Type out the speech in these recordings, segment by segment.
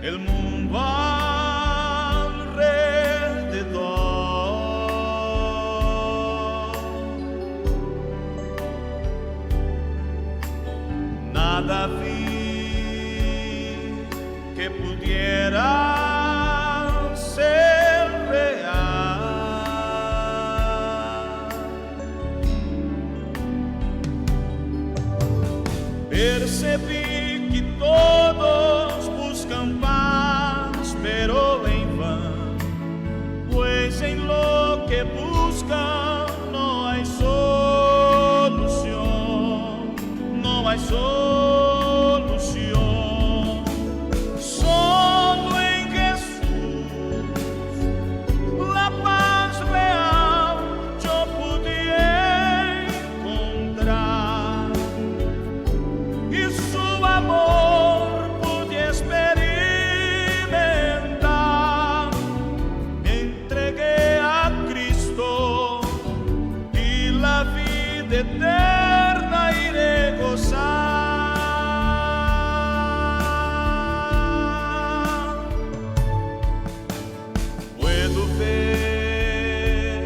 el mundo alrededor. Nada vi que pudiera ser real. Percebi que todos buscan paz, pero en vano, pues en lo que buscan no hay solución, no hay solución. Solo en Jesús la paz real yo pude encontrar, y su amor pude experimentar. Me entregué a Cristo y la vida eterna iré gozar. Puedo ver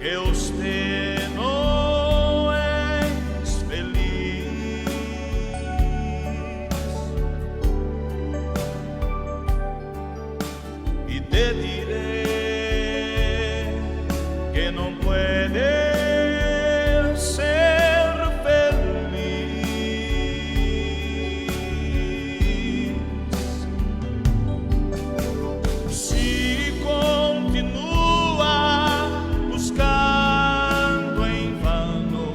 que usted no es feliz, y te diré que no puede ser feliz si continúa buscando en vano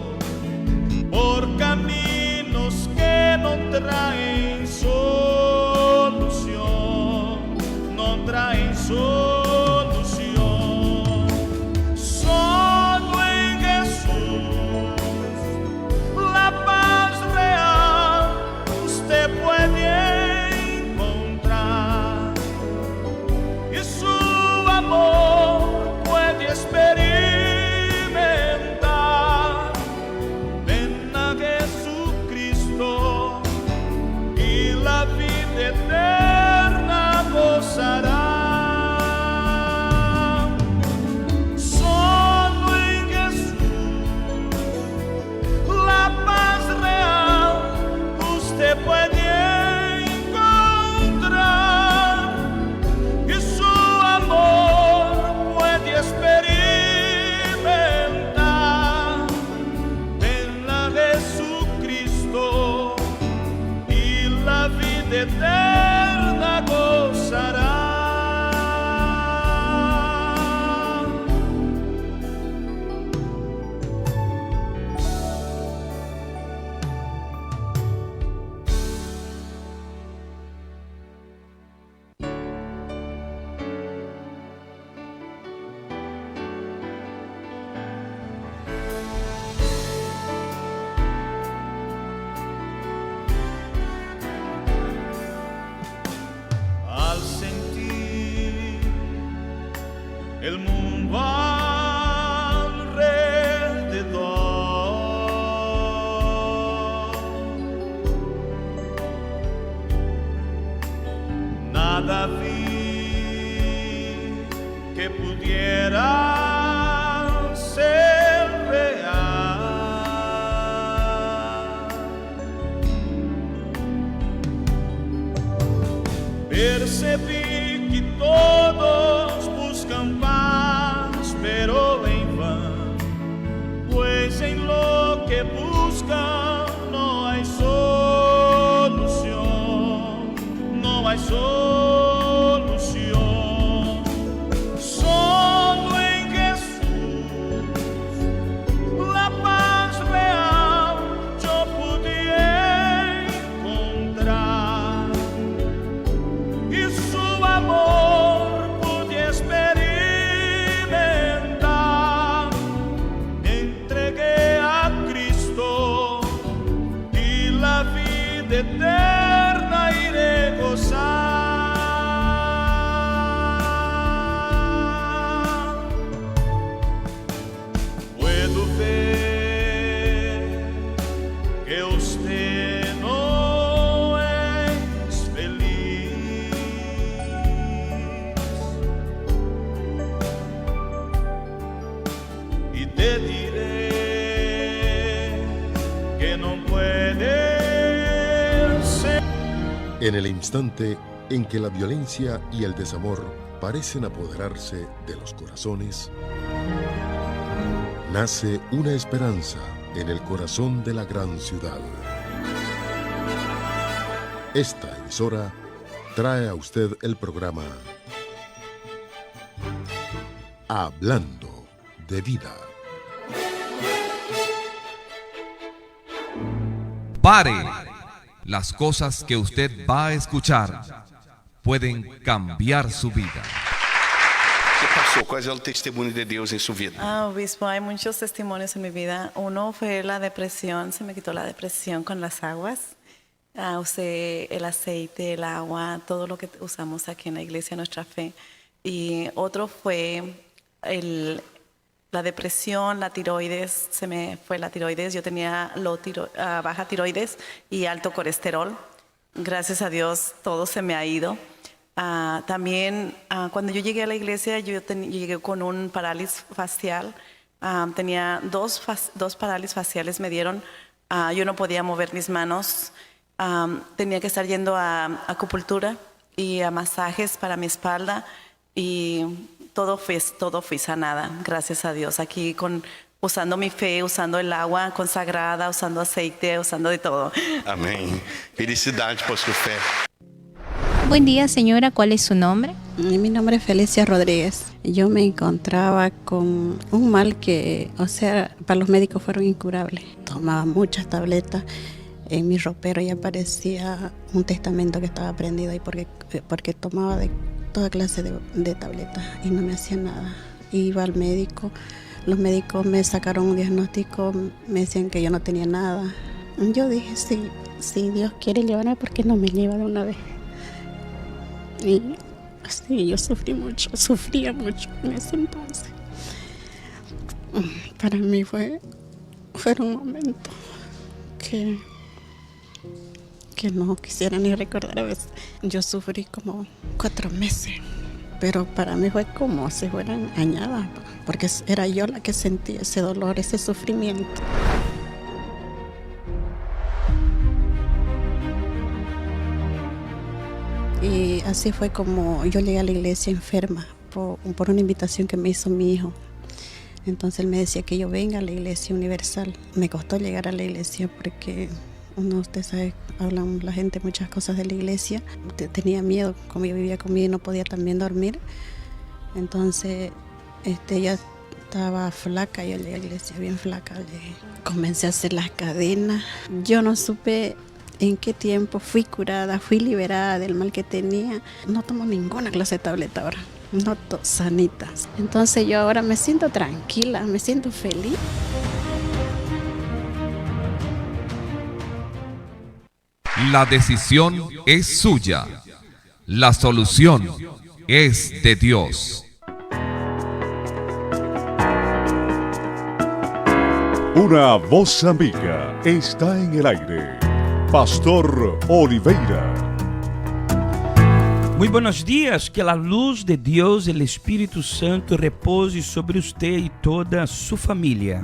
por caminos que no traen solución, no traen solución. Solo en Jesús la paz real usted puede encontrar, y su amor puede experimentar. Ven a Jesucristo y la vida eterna gozará. Solo en Jesús la paz real usted puede encontrar, y su amor puede experimentar. Ven a Jesucristo y la vida eterna gozará. Al sentir el mundo alrededor, nada vi que pudiera ser real. Percebi que todos buscan paz, pero en vano, pues en lo que buscan no hay solución, no hay solución. Solo en te diré que no puede ser. En el instante en que la violencia y el desamor parecen apoderarse de los corazones, nace una esperanza en el corazón de la gran ciudad. Esta emisora trae a usted el programa Hablando de Vida. Pare. Las cosas que usted va a escuchar pueden cambiar su vida. ¿Qué pasó? ¿Cuál es el testimonio de Dios en su vida? Obispo, hay muchos testimonios en mi vida. Uno fue la depresión, se me quitó la depresión con las aguas. Usé el aceite, el agua, todo lo que usamos aquí en la iglesia, nuestra fe. Y otro fue la depresión, la tiroides, se me fue la tiroides. Yo tenía baja tiroides y alto colesterol. Gracias a Dios todo se me ha ido. También cuando yo llegué a la iglesia, yo llegué con un parálisis facial. Tenía dos parálisis faciales, me dieron. Yo no podía mover mis manos. Tenía que estar yendo a acupuntura y a masajes para mi espalda. Y todo fui sanada, gracias a Dios. Aquí usando mi fe, usando el agua consagrada, usando aceite, usando de todo. Amén. Felicidades por su fe. Buen día, señora. ¿Cuál es su nombre? Mi nombre es Felicia Rodríguez. Yo me encontraba con un mal que, para los médicos fueron incurables. Tomaba muchas tabletas. En mi ropero ya aparecía un testamento que estaba prendido ahí porque tomaba de toda clase de tabletas y no me hacía nada. Iba al médico, los médicos me sacaron un diagnóstico, me decían que yo no tenía nada. Yo dije, si Dios quiere llevarme, ¿por qué no me lleva de una vez? Y así yo sufría mucho en ese entonces. Para mí fue un momento que no quisiera ni recordar a veces. Yo sufrí como 4 meses, pero para mí fue como si fueran añadas, porque era yo la que sentía ese dolor, ese sufrimiento. Y así fue como yo llegué a la iglesia enferma por una invitación que me hizo mi hijo. Entonces él me decía que yo venga a la iglesia universal. Me costó llegar a la iglesia porque usted sabe, hablan la gente muchas cosas de la iglesia. Tenía miedo, como yo vivía conmigo y no podía también dormir. Entonces ella estaba flaca, yo llegué a la iglesia bien flaca. Comencé a hacer las cadenas. Yo no supe en qué tiempo fui curada, fui liberada del mal que tenía. No tomo ninguna clase de tableta ahora, noto sanitas. Entonces yo ahora me siento tranquila, me siento feliz. La decisión es suya. La solución es de Dios. Una voz amiga está en el aire. Pastor Oliveira. Muy buenos días, que la luz de Dios, el Espíritu Santo, repose sobre usted y toda su familia.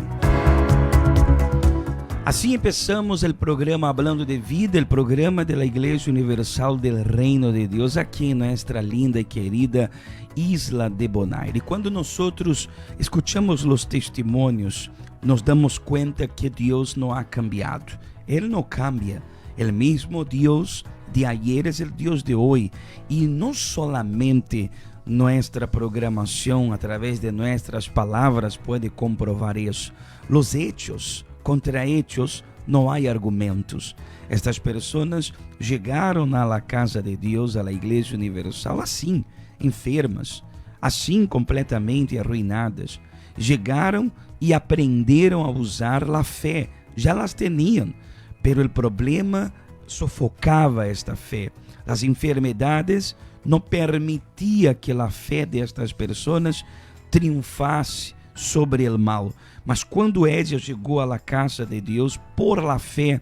Así empezamos el programa Hablando de Vida, el programa de la Iglesia Universal del Reino de Dios, aquí en nuestra linda y querida Isla de Bonaire. Y cuando nosotros escuchamos los testimonios, nos damos cuenta que Dios no ha cambiado. Él no cambia. El mismo Dios de ayer es el Dios de hoy. Y no solamente nuestra programación a través de nuestras palabras puede comprobar eso. Los hechos, contra hechos no hay argumentos. Estas personas llegaron a la casa de Dios, a la Iglesia Universal, assim, enfermas, assim completamente arruinadas. Llegaron y aprendieron a usar la fe. Ya las tenían, pero el problema sofocaba esta fe. Las enfermedades no permitían que la fe de estas personas triunfasse sobre el mal. Mas quando ella chegou à casa de Deus por la fé,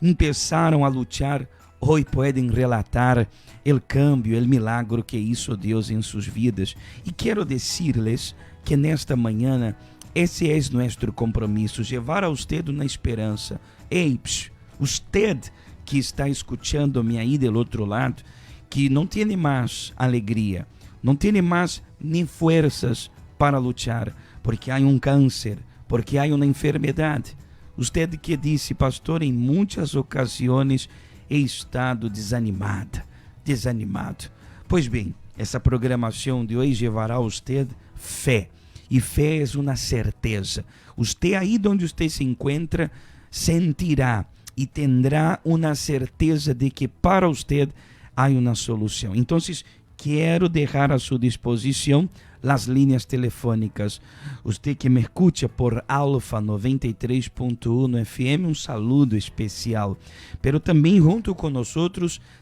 empezaram a lutar. Hoy podem relatar o cambio, o milagro que hizo Deus em suas vidas. E quero dizer-lhes que nesta manhã esse é nosso compromisso, levar a usted uma esperança. Ei, usted que está escutando-me aí do outro lado, que não tem mais alegria, não tem mais nem forças para lutar, porque há um câncer, porque há uma enfermidade. Usted que disse, pastor, em muitas ocasiões he estado desanimado. Pois bem, essa programação de hoje levará a usted fé. E fé é uma certeza. Usted aí onde você se encontra sentirá e terá uma certeza de que para usted há uma solução. Então, quero deixar a sua disposição as linhas telefônicas. Usted que me escucha por Alfa 93.1 FM, um saludo especial. Pero também junto com nós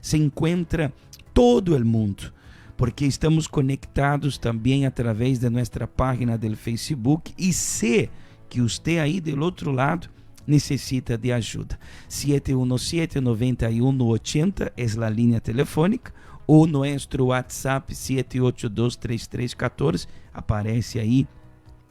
se encontra todo o mundo, porque estamos conectados também através de nossa página do Facebook e sei que você aí do outro lado necessita de ajuda. 717-9180 é a linha telefônica, ou nosso WhatsApp 7823314, aparece aí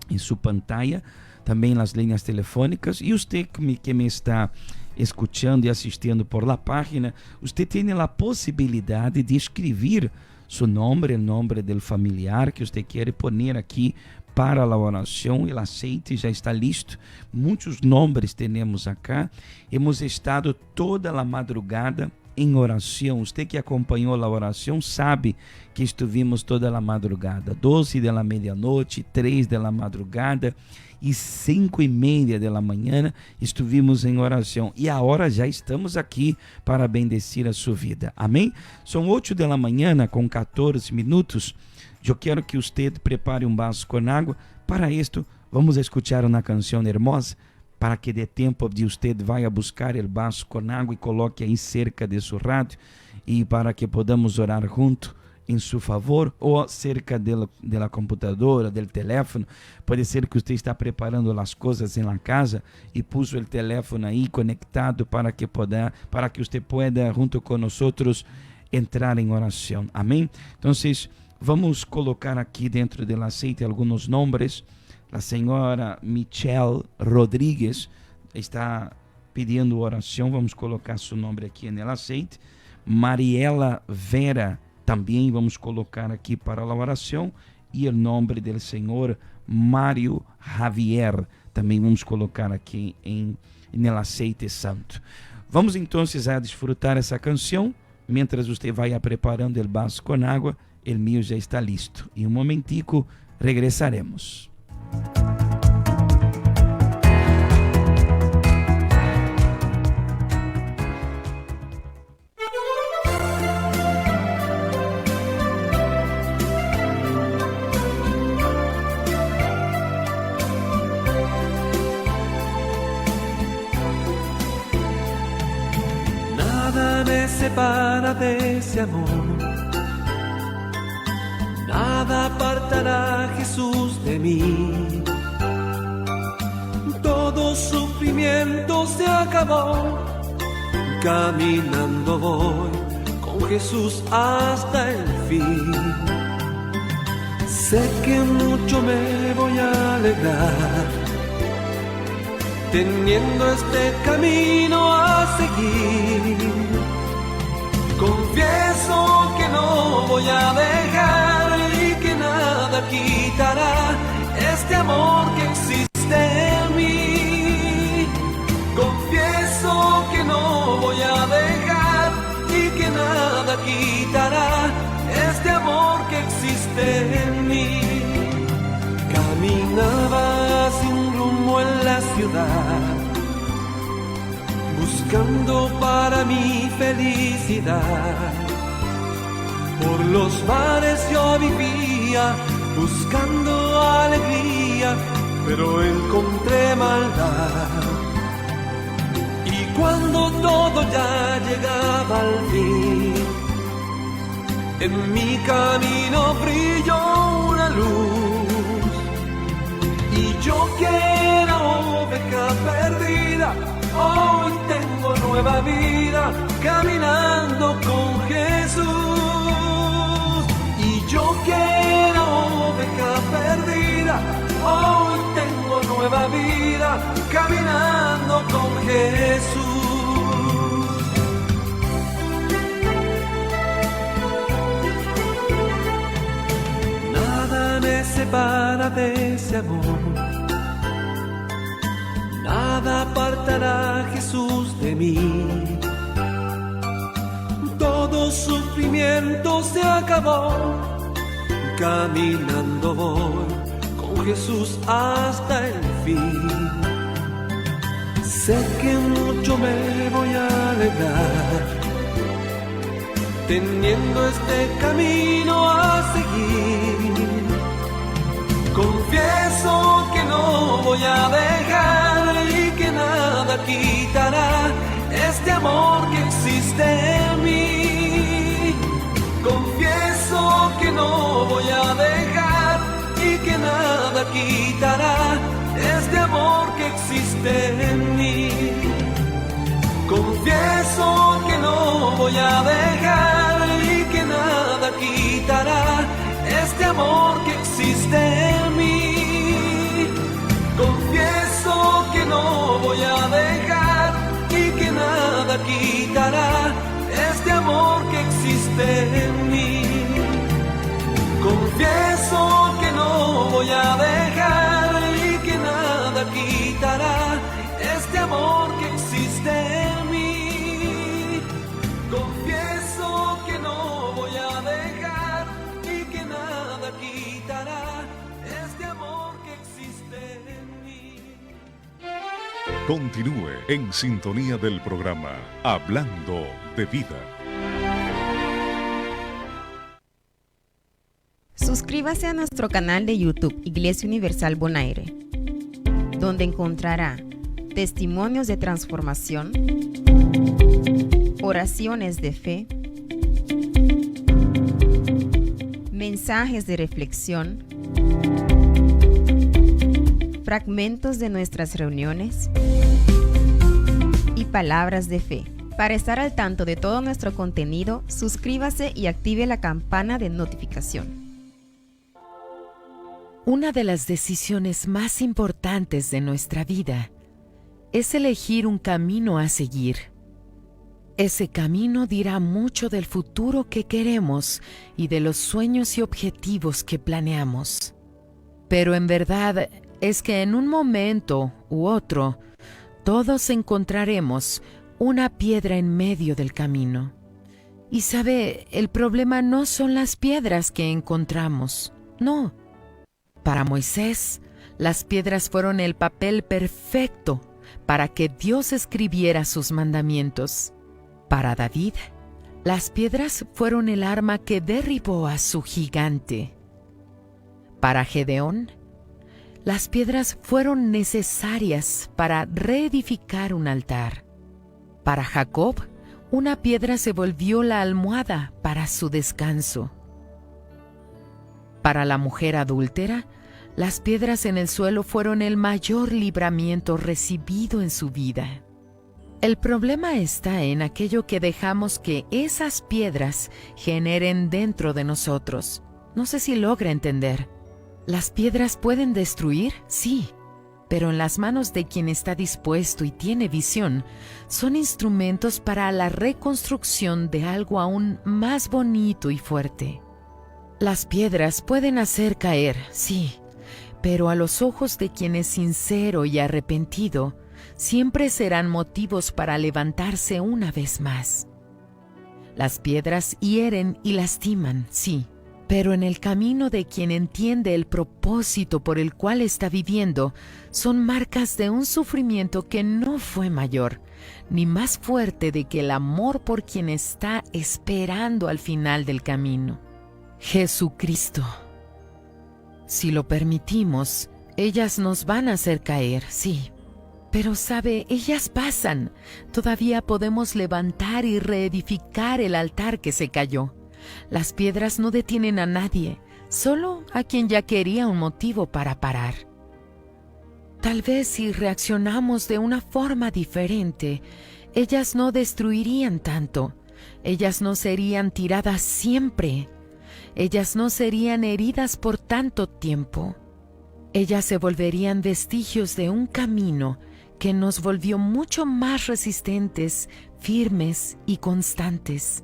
em sua pantalla também as linhas telefônicas. E você que me está escutando e assistindo por la página, você tem a possibilidade de escrever seu nome, o nome do familiar que você quer poner aqui para a oração. O aceite já está listo. Muitos nomes temos acá. Hemos estado toda a madrugada em oração. Você que acompanhou a oração sabe que estivemos toda a madrugada, 12 da meia-noite, 3 da madrugada e 5:30 da manhã estivemos em oração. E agora já estamos aqui para bendecir a sua vida. Amém? São 8 da manhã com 14 minutos. Eu quero que você prepare um vaso com água. Para isto, vamos escutar uma canção hermosa, para que dê tempo de você vá buscar o vaso com água e coloque aí cerca de seu rádio, e para que podamos orar junto em seu favor, ou cerca da computadora, do telefone. Pode ser que você está preparando as coisas em la casa e puso o telefone aí conectado para que você pueda junto com nós entrar em oração. Amém? Então, vamos colocar aqui dentro do aceite alguns nomes. A senhora Michelle Rodrigues está pedindo oração. Vamos colocar seu nome aqui no aceite. Mariela Vera também vamos colocar aqui para a oração. E o nome do senhor Mário Javier também vamos colocar aqui no aceite santo. Vamos então a desfrutar essa canção. Mientras você vai preparando o vaso com água, o meu já está listo. E um momentico regressaremos. Nada me separa de ese amor, nada apartará Jesús de mí. Todo sufrimiento se acabó, caminando voy con Jesús hasta el fin. Sé que mucho me voy a alegrar, teniendo este camino a seguir. Confieso que no voy a dejar y que nada quitará este amor que existe en mí. Confieso que no voy a dejar y que nada quitará este amor que existe en mí. Caminaba sin rumbo en la ciudad, buscando para mi felicidad. Por los bares yo vivía, buscando alegría, pero encontré maldad. Y cuando todo ya llegaba al fin, en mi camino brilló una luz. Y yo que era oveja perdida, hoy tengo nueva vida, caminando con Jesús. Y yo que era oveja perdida, hoy tengo separa de ese amor. Nada apartará Jesús de mí. Todo sufrimiento se acabó. Caminando voy con Jesús hasta el fin. Sé que mucho me voy a alegrar, teniendo este camino a seguir. Confieso que no voy a dejar y que nada quitará este amor que existe en mí. Confieso que no voy a dejar y que nada quitará este amor que existe en mí. Confieso que no voy a dejar y que nada quitará este amor que existe en mí. Confieso que no voy a dejar y que nada quitará este amor que existe en mí. Confieso que no voy a dejar y que nada quitará este amor que existe en mí. Confieso que no voy a dejar y que nada quitará este amor que existe en mí. Continúe en sintonía del programa Hablando de Vida. Suscríbase a nuestro canal de YouTube Iglesia Universal Bonaire, donde encontrará testimonios de transformación, oraciones de fe, mensajes de reflexión, fragmentos de nuestras reuniones y palabras de fe. Para estar al tanto de todo nuestro contenido, suscríbase y active la campana de notificación. Una de las decisiones más importantes de nuestra vida es elegir un camino a seguir. Ese camino dirá mucho del futuro que queremos y de los sueños y objetivos que planeamos. Pero en verdad es que en un momento u otro, todos encontraremos una piedra en medio del camino. Y sabe, el problema no son las piedras que encontramos, no. Para Moisés, las piedras fueron el papel perfecto para que Dios escribiera sus mandamientos. Para David, las piedras fueron el arma que derribó a su gigante. Para Gedeón, las piedras fueron necesarias para reedificar un altar. Para Jacob, una piedra se volvió la almohada para su descanso. Para la mujer adúltera, las piedras en el suelo fueron el mayor libramiento recibido en su vida. El problema está en aquello que dejamos que esas piedras generen dentro de nosotros. No sé si logra entender. ¿Las piedras pueden destruir? Sí, pero en las manos de quien está dispuesto y tiene visión, son instrumentos para la reconstrucción de algo aún más bonito y fuerte. Las piedras pueden hacer caer, sí, pero a los ojos de quien es sincero y arrepentido, siempre serán motivos para levantarse una vez más. Las piedras hieren y lastiman, sí, pero en el camino de quien entiende el propósito por el cual está viviendo, son marcas de un sufrimiento que no fue mayor, ni más fuerte de que el amor por quien está esperando al final del camino. Jesucristo. Si lo permitimos, ellas nos van a hacer caer, sí. Pero sabe, ellas pasan. Todavía podemos levantar y reedificar el altar que se cayó. Las piedras no detienen a nadie, solo a quien ya quería un motivo para parar. Tal vez si reaccionamos de una forma diferente, ellas no destruirían tanto. Ellas no serían tiradas siempre. Ellas no serían heridas por tanto tiempo. Ellas se volverían vestigios de un camino que nos volvió mucho más resistentes, firmes y constantes.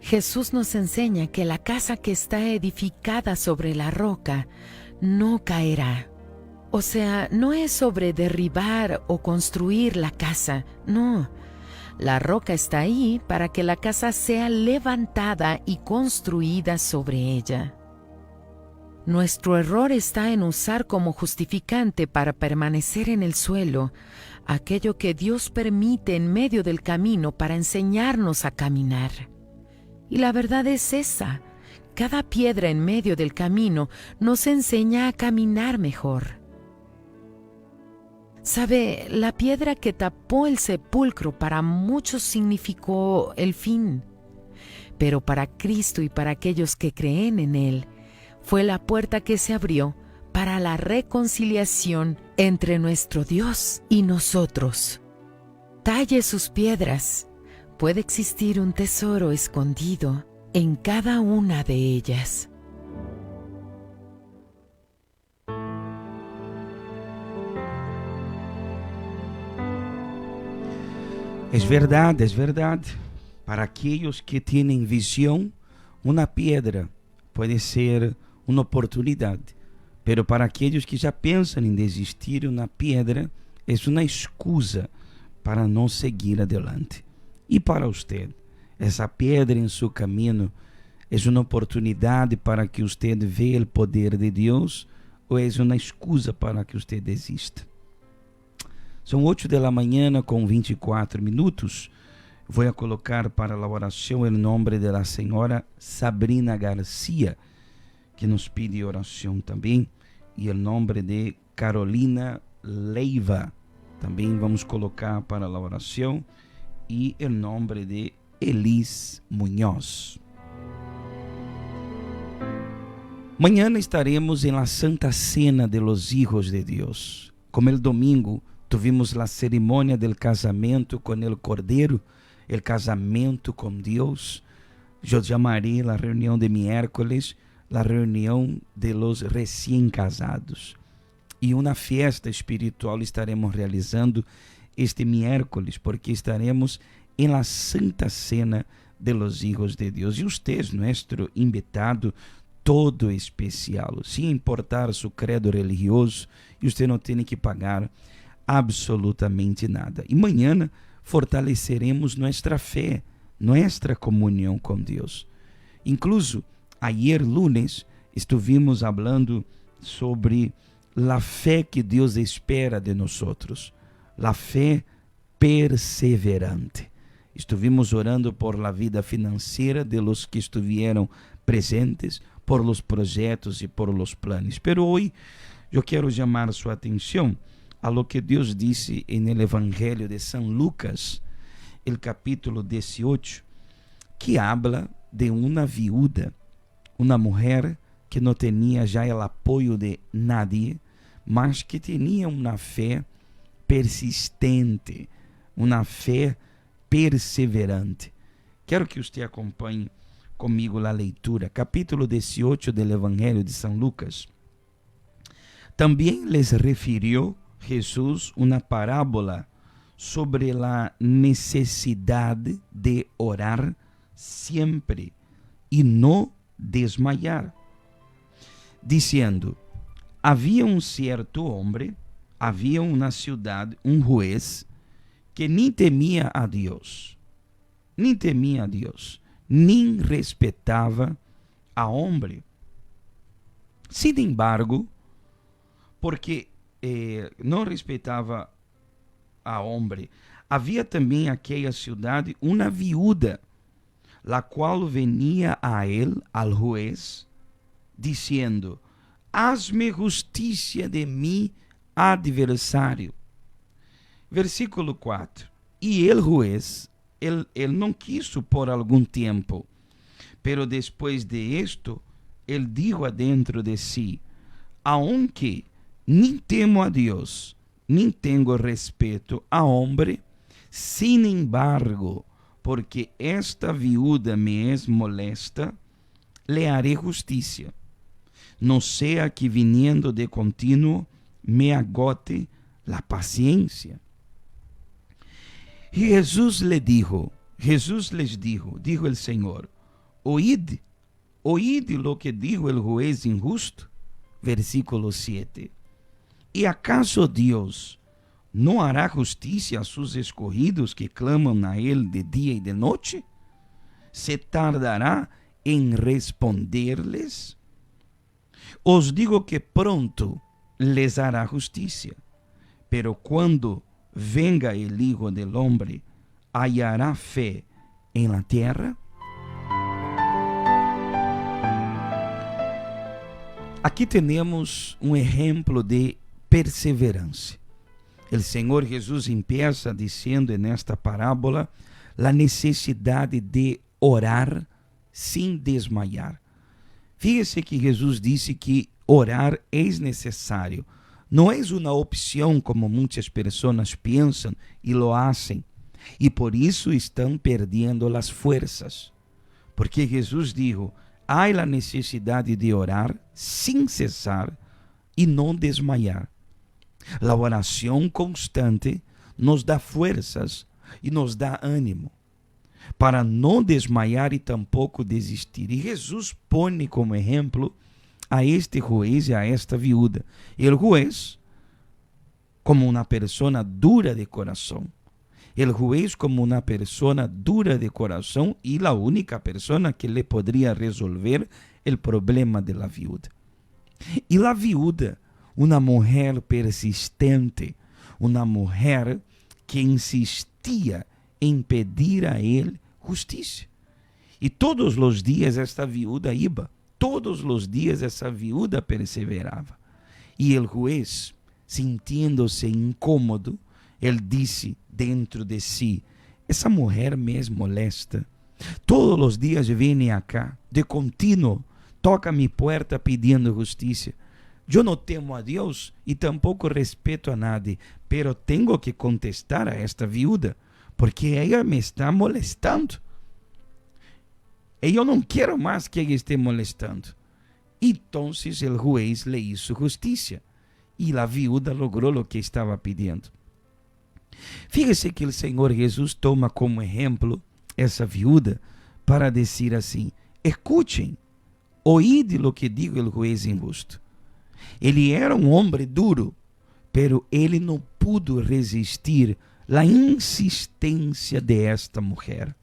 Jesús nos enseña que la casa que está edificada sobre la roca no caerá. O sea, no es sobre derribar o construir la casa, no. La roca está ahí para que la casa sea levantada y construida sobre ella. Nuestro error está en usar como justificante para permanecer en el suelo aquello que Dios permite en medio del camino para enseñarnos a caminar. Y la verdad es esa: cada piedra en medio del camino nos enseña a caminar mejor. Sabe, la piedra que tapó el sepulcro para muchos significó el fin, pero para Cristo y para aquellos que creen en Él, fue la puerta que se abrió para la reconciliación entre nuestro Dios y nosotros. Talle sus piedras. Puede existir un tesoro escondido en cada una de ellas. Es verdad. Para aquellos que tienen visión, una piedra puede ser una oportunidad. Pero para aquellos que ya piensan en desistir, una piedra es una excusa para no seguir adelante. Y para usted, esa piedra en su camino es una oportunidad para que usted vea el poder de Dios o es una excusa para que usted desista. São 8 da manhã com 24 minutos. Vou colocar para a oração o nome da senhora Sabrina Garcia, que nos pede oração também, e o nome de Carolina Leiva. Também vamos colocar para a oração, e o nome de Elis Munhoz. Mañana estaremos em la Santa Cena de los Hijos de Dios. Como el domingo tuvimos la cerimônia del casamento com el Cordeiro, el casamento com Deus, eu chamarei la reunião de miércoles la reunião de los recién casados. E uma fiesta espiritual estaremos realizando este miércoles, porque estaremos em la Santa Cena de los Hijos de Deus. E usted é nosso invitado todo especial, sem importar seu credo religioso, e você não tem que pagar absolutamente nada. E amanhã fortaleceremos nossa fé, nossa comunhão com Deus. Incluso, ayer lunes, estuvimos falando sobre a fé que Deus espera de nós, a fé perseverante. Estuvimos orando por la vida financeira de los que estiveram presentes, por los projetos e por los planos. Pero hoje eu quero chamar sua atenção a lo que Deus disse en el Evangelio de San Lucas, el capítulo 18, que habla de uma viuda, uma mulher que não tinha já o apoio de nadie, mas que tinha uma fé persistente, uma fé perseverante. Quero que você acompanhe comigo a leitura, capítulo 18 do Evangelho de São Lucas. Também les refirió Jesús una parábola sobre la necesidad de orar siempre y no desmayar, diciendo: había un cierto hombre, había una ciudad, un juez, que ni temía a Dios, ni respetaba a hombre. Sin embargo, porque não respeitava a homem, havia também aquela cidade uma viúva, la qual venia a ele, al juez, dizendo: hazme justiça de mi adversário. Versículo 4. E el juez, ele não quiso por algum tempo, pero depois de esto, ele dijo adentro de si: aunque nem temo a Deus, nem tenho respeito a homem, sin embargo, porque esta viuda me es molesta, le haré justicia. No sea que viniendo de continuo me agote la paciencia. Y Jesús les dijo, dijo el Señor: oíd lo que dijo el juez injusto. versículo 7. ¿Y acaso Dios no hará justicia a sus escogidos que claman a Él de día y de noche? ¿Se tardará en responderles? Os digo que pronto les hará justicia, pero cuando venga el Hijo del Hombre, ¿hallará fe en la tierra? Aqui temos um exemplo de perseverança. O Senhor Jesus empieza dizendo nesta parábola a necessidade de orar sem desmayar. Fíjese que Jesus disse que orar é necessário. Não é uma opção como muitas pessoas pensam e lo hacen. E por isso estão perdendo as forças. Porque Jesus dijo: há a necessidade de orar sem cessar e não desmayar. A oração constante nos dá forças e nos dá ânimo para não desmayar e tampouco desistir. E Jesus põe como exemplo a este juez e a esta viúva. O juez como uma pessoa dura de coração. El juez como una persona dura de corazón y la única persona que le podría resolver el problema de la viuda. Y la viuda, una mujer persistente, una mujer que insistía en pedir a él justicia. Y todos los días esta viuda iba, todos los días esa viuda perseveraba. Y el juez, sintiéndose incómodo, él dice dentro de si: essa mulher me es molesta. Todos os dias vem acá, de contínuo, toca mi puerta pedindo justiça. Eu não temo a Deus e tampouco respeto a nadie, pero tenho que contestar a esta viuda, porque ela me está molestando. E eu não quero mais que ela esté molestando. Então, o juez le hizo justiça e a viuda logrou o que estava pedindo. Fíjese que o Senhor Jesus toma como exemplo essa viuda para dizer assim: escutem, oíde lo que digo el juez injusto. Ele era um homem duro, pero ele não pudo resistir à insistência de esta mulher.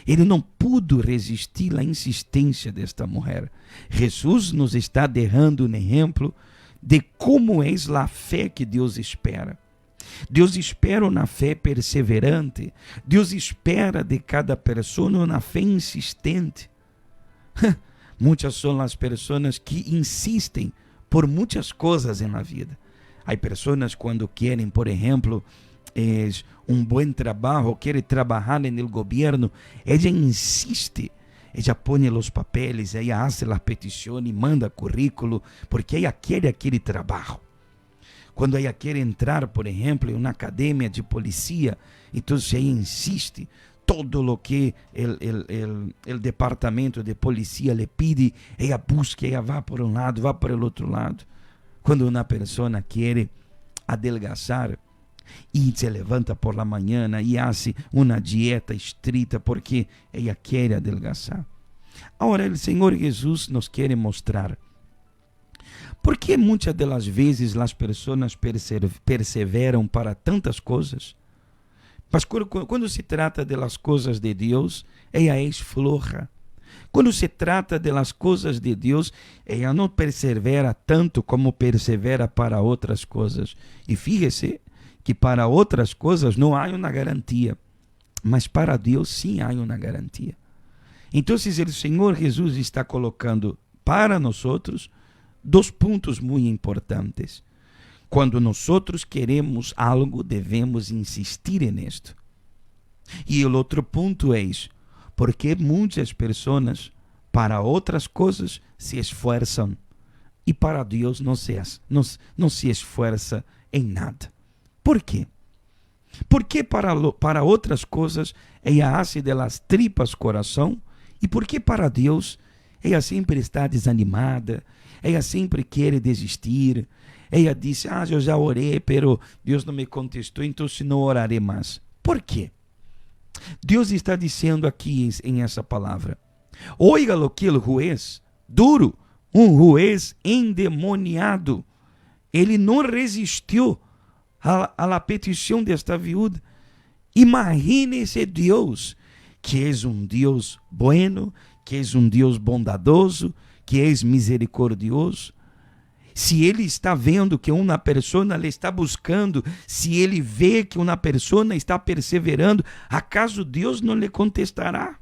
Ele não pudo resistir à insistência desta mulher. Jesus nos está deixando um exemplo de como é a fé que Deus espera. Deus espera uma fé perseverante. Deus espera de cada pessoa uma fé insistente. Muitas são as pessoas que insistem por muitas coisas na vida. Há pessoas quando querem, por exemplo, um bom trabalho, querem trabalhar no governo, ela insiste, ela põe os papéis, ela faz as petições, manda currículo, porque ela quer aquele trabalho. Quando ela quer entrar, por exemplo, em uma academia de polícia, então ela insiste, todo o que o departamento de polícia lhe pede, ela busca, ela vai por um lado, vai para o outro lado. Quando uma pessoa quer adelgazar, e se levanta por la manhã e faz uma dieta estrita porque ela quer adelgazar. Agora, o Senhor Jesus nos quer mostrar por que muitas das vezes as pessoas perseveram para tantas coisas. Mas quando se trata de las coisas de Deus, ela é floja. Quando se trata de las coisas de Deus, ela não persevera tanto como persevera para outras coisas. E fíjese que para outras coisas não há uma garantia, mas para Deus sim há uma garantia. Então, o Senhor Jesus está colocando para nós dois pontos muito importantes. Quando nós queremos algo, devemos insistir nisto. E o outro ponto é porque muitas pessoas para outras coisas se esforçam e para Deus não se esforça em nada. Por quê? Porque para outras coisas ela hace de las tripas coração, e porque para Deus ela sempre está desanimada, ela sempre quer desistir, ela diz: eu já orei, pero Deus não me contestou, então não orarei mais. Por quê? Deus está dizendo aqui em essa palavra: oiga lo que o juez, duro, um juez endemoniado. Ele não resistiu à petição desta viúva. Imagine esse Deus, que é um Deus bueno, que é um Deus bondadoso, que é misericordioso. Se ele está vendo que uma pessoa lhe está buscando, se ele vê que uma pessoa está perseverando, acaso Deus não lhe contestará?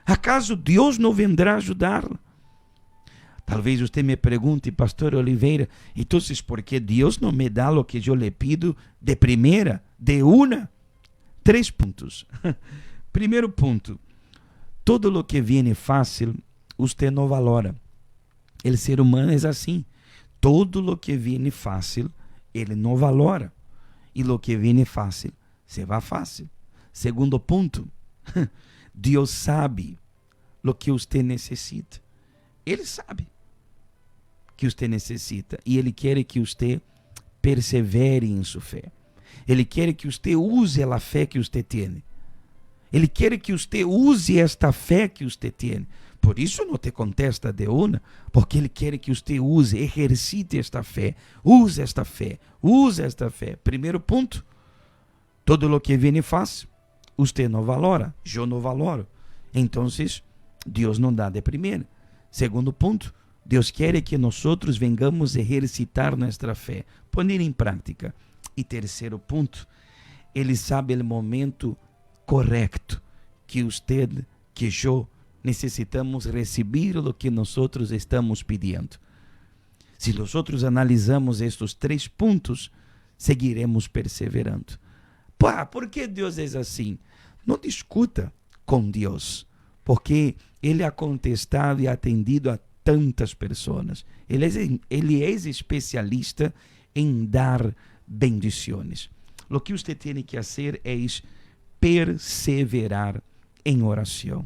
Acaso Deus não vendrá ajudá-la? Talvez você me pergunte, pastor Oliveira, então por que Deus não me dá o que eu lhe pido de primeira, de una? 3 pontos. Primeiro ponto, todo o que viene fácil, você não valora. O ser humano é assim. Todo o que viene fácil, ele não valora. E o que viene fácil, se vai fácil. Segundo ponto, Deus sabe o que você necessita. Ele sabe que você necessita. E Ele quer que você persevere em sua fé. Ele quer que você use a fé que você tem. Ele quer que você use esta fé que você tem. Por isso não te contesta de una, porque Ele quer que você use, exercite esta fé. Use esta fé, use esta fé. Primeiro ponto, todo o que vem fácil, você não valora, eu não valoro. Então, Deus não dá de primeira. Segundo ponto, Deus quer que nós vengamos exercitar nossa fé, poner em prática. E terceiro ponto, Ele sabe o momento correto que você, que eu, necessitamos receber o que nós estamos pedindo. Se nós analisamos estes 3 pontos, seguiremos perseverando. Por que Deus é assim? Não discuta com Deus, porque Ele ha contestado e atendido a tantas pessoas. Ele é especialista em dar bendições. O que você tem que fazer é perseverar em oração.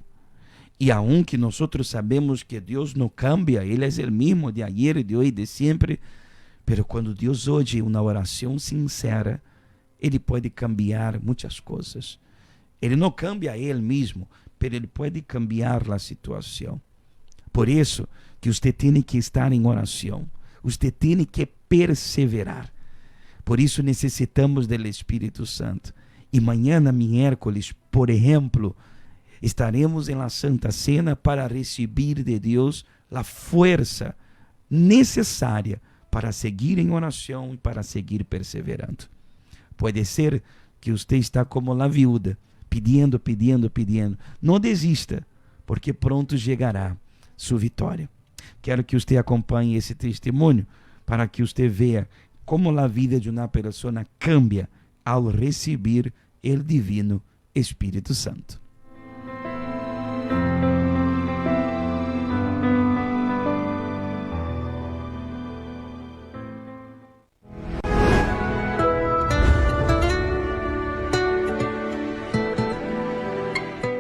E aunque nós sabemos que Deus não cambia, Ele é o mesmo de ayer, de hoje e de sempre, mas quando Deus ouve uma oração sincera, Ele pode cambiar muitas coisas. Ele não cambia Ele mesmo, mas Ele pode cambiar a situação. Por isso que você tem que estar em oração, você tem que perseverar. Por isso necessitamos do Espírito Santo. E amanhã, miércoles, por exemplo, estaremos em la Santa Cena para receber de Deus a força necessária para seguir em oração e para seguir perseverando. Pode ser que você está como a viúva, pedindo. Não desista, porque pronto chegará sua vitória. Quero que você acompanhe esse testemunho para que você veja como a vida de uma pessoa cambia ao receber o Divino Espírito Santo.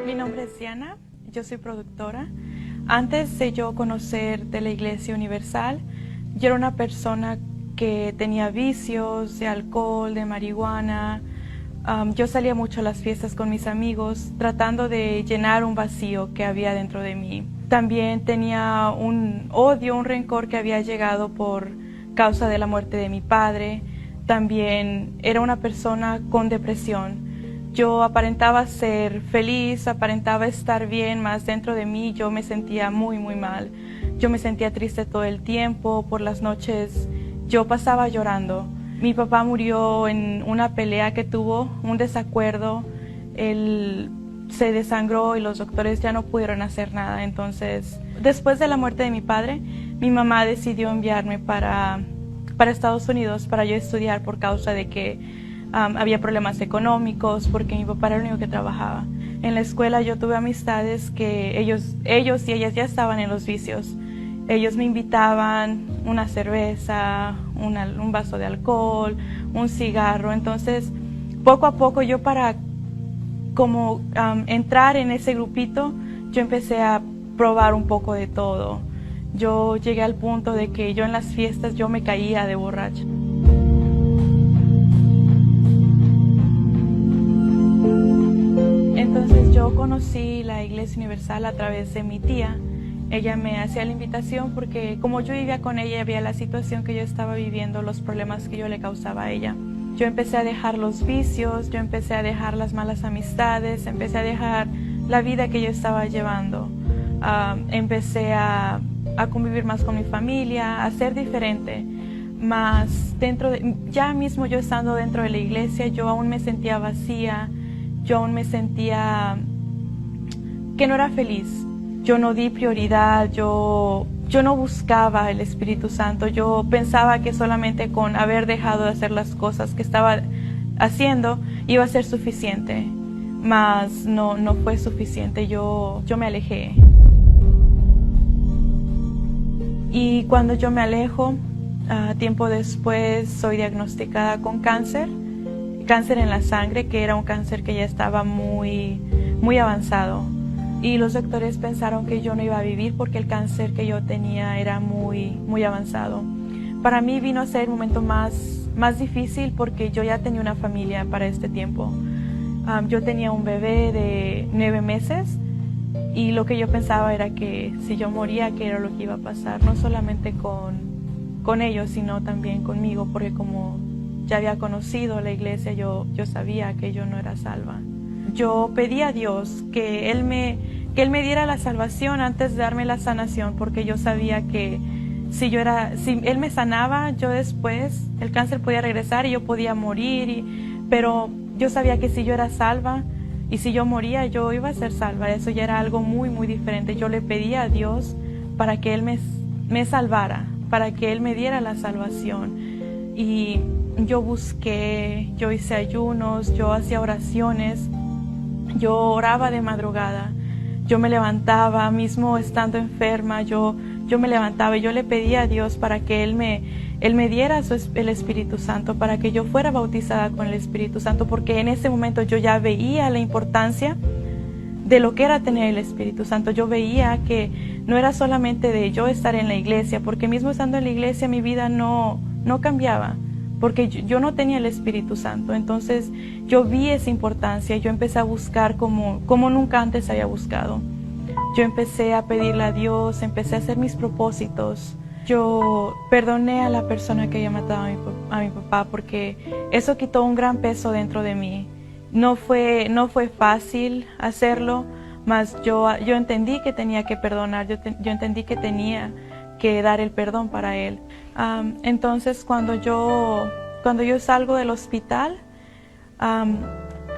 Mi nombre es Diana, yo soy productora. Antes de yo conocer de la Iglesia Universal, yo era una persona que tenía vicios de alcohol, de marihuana. Yo salía mucho a las fiestas con mis amigos, tratando de llenar un vacío que había dentro de mí. También tenía un odio, un rencor que había llegado por causa de la muerte de mi padre. También era una persona con depresión. Yo aparentaba ser feliz, aparentaba estar bien, mas dentro de mí yo me sentía muy mal. Yo me sentía triste todo el tiempo, por las noches yo pasaba llorando. Mi papá murió en una pelea que tuvo, un desacuerdo. Él se desangró y los doctores ya no pudieron hacer nada. Entonces, después de la muerte de mi padre, mi mamá decidió enviarme para Estados Unidos para yo estudiar por causa de que había problemas económicos, porque mi papá era el único que trabajaba. En la escuela yo tuve amistades que ellos y ellas ya estaban en los vicios. Ellos me invitaban una cerveza, un vaso de alcohol, un cigarro. Entonces, poco a poco yo para entrar en ese grupito, yo empecé a probar un poco de todo. Yo llegué al punto de que yo en las fiestas yo me caía de borracha. Entonces yo conocí la Iglesia Universal a través de mi tía. ella me hacía la invitación porque como yo vivía con ella, había la situación que yo estaba viviendo, los problemas que yo le causaba a ella. Yo empecé a dejar los vicios, yo empecé a dejar las malas amistades, empecé a dejar la vida que yo estaba llevando. Empecé a convivir más con mi familia, a ser diferente. Más ya mismo yo estando dentro de la iglesia, yo aún me sentía vacía, yo aún me sentía que no era feliz. Yo no di prioridad, yo no buscaba el Espíritu Santo. Yo pensaba que solamente con haber dejado de hacer las cosas que estaba haciendo iba a ser suficiente. Mas no fue suficiente, yo me alejé. Y cuando yo me alejo, tiempo después soy diagnosticada con cáncer en la sangre, que era un cáncer que ya estaba muy, muy avanzado. Y los doctores pensaron que yo no iba a vivir porque el cáncer que yo tenía era muy, muy avanzado. Para mí vino a ser el momento más difícil porque yo ya tenía una familia para este tiempo. Yo tenía un bebé de 9 meses y lo que yo pensaba era que si yo moría, que era lo que iba a pasar, no solamente con ellos, sino también conmigo, porque como ya había conocido la iglesia, yo sabía que yo no era salva. Yo pedí a Dios que Él me diera la salvación antes de darme la sanación, porque yo sabía que si Él me sanaba, yo después, el cáncer podía regresar y yo podía morir, pero yo sabía que si yo era salva y si yo moría, yo iba a ser salva. Eso ya era algo muy, muy diferente. Yo le pedí a Dios para que Él me salvara, para que Él me diera la salvación. Y yo busqué, yo hice ayunos, yo hacía oraciones, yo oraba de madrugada, yo me levantaba, mismo estando enferma, yo me levantaba y yo le pedía a Dios para que Él me diera el Espíritu Santo, para que yo fuera bautizada con el Espíritu Santo, porque en ese momento yo ya veía la importancia de lo que era tener el Espíritu Santo. Yo veía que no era solamente de yo estar en la iglesia, porque mismo estando en la iglesia mi vida no cambiaba, porque yo no tenía el Espíritu Santo. Entonces yo vi esa importancia, yo empecé a buscar como nunca antes había buscado. Yo empecé a pedirle a Dios, empecé a hacer mis propósitos. Yo perdoné a la persona que había matado a mi papá, porque eso quitó un gran peso dentro de mí. No fue fácil hacerlo, mas yo entendí que tenía que perdonar, yo entendí que tenía que dar el perdón para él. Entonces cuando yo salgo del hospital,